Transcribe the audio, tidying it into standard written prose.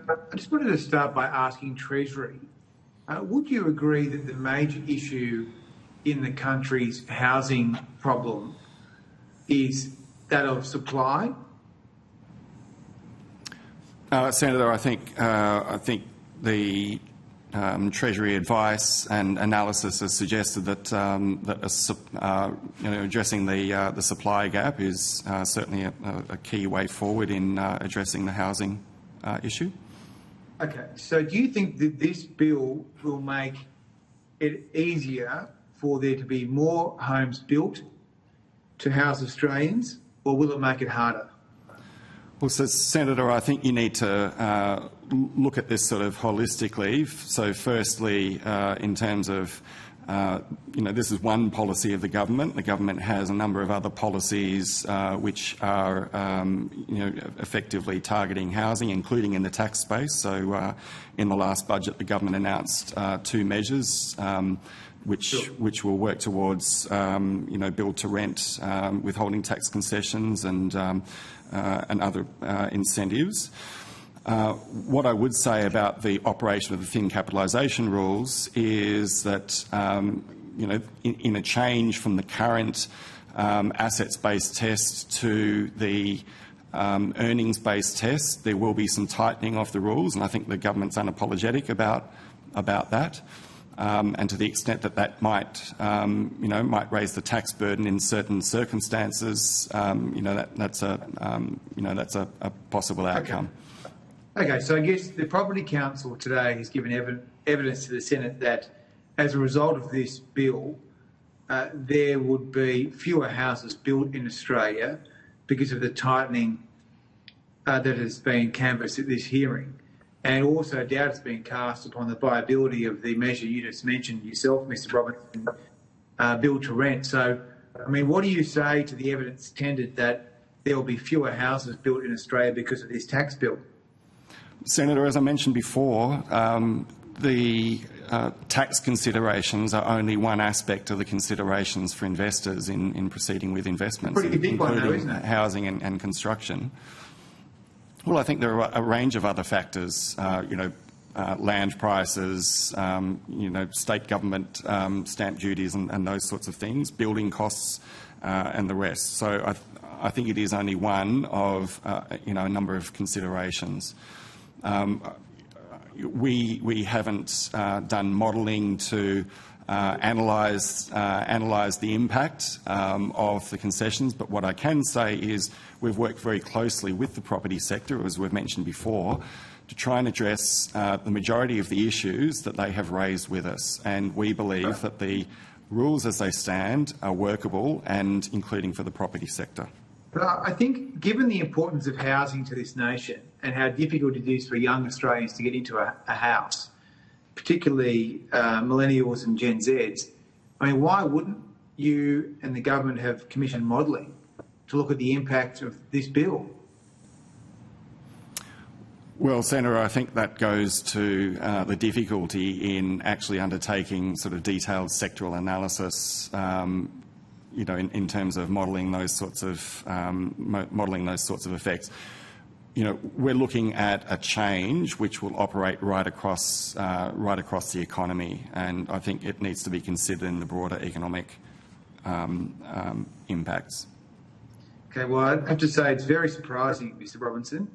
I just wanted to start by asking Treasury, would you agree that the major issue in the country's housing problem is that of supply? Senator, I think the Treasury advice and analysis has suggested that addressing the supply gap is certainly a key way forward in addressing the housing issue. Okay, so do you think that this bill will make it easier for there to be more homes built to house Australians, or will it make it harder? Well, so, Senator, I think you need to look at this sort of holistically. So, firstly, in terms of, this is one policy of the government. The government has a number of other policies which are, effectively targeting housing, including in the tax space. So, in the last budget, the government announced 2 measures which will work towards, build to rent, withholding tax concessions and other incentives. What I would say about the operation of the thin capitalisation rules is that, in a change from the current assets-based test to the earnings-based test, there will be some tightening of the rules, and I think the government's unapologetic about that. And to the extent that that might raise the tax burden in certain circumstances, that's a possible outcome. Okay, so I guess the Property Council today has given evidence to the Senate that as a result of this bill, there would be fewer houses built in Australia because of the tightening that has been canvassed at this hearing. And also doubt has been cast upon the viability of the measure you just mentioned yourself, Mr Robinson, build to rent. So, I mean, what do you say to the evidence tendered that there will be fewer houses built in Australia because of this tax bill? Senator, as I mentioned before, the tax considerations are only one aspect of the considerations for investors in proceeding with investments, pretty big one, though, isn't it? Housing and construction. Well, I think there are a range of other factors, land prices, state government stamp duties and those sorts of things, building costs and the rest. So I think it is only one of, a number of considerations. We haven't done modelling to analyse the impact of the concessions, but what I can say is we've worked very closely with the property sector, as we've mentioned before, to try and address the majority of the issues that they have raised with us. And we believe that the rules as they stand are workable, and including for the property sector. But I think, given the importance of housing to this nation and how difficult it is for young Australians to get into a house, particularly millennials and Gen Zs, I mean, why wouldn't you and the government have commissioned modelling to look at the impact of this bill? Well, Senator, I think that goes to the difficulty in actually undertaking sort of detailed sectoral analysis, in terms of modelling those sorts of effects. We're looking at a change which will operate right across the economy, and I think it needs to be considered in the broader economic impacts. Okay, well, I have to say it's very surprising, Mr Robinson.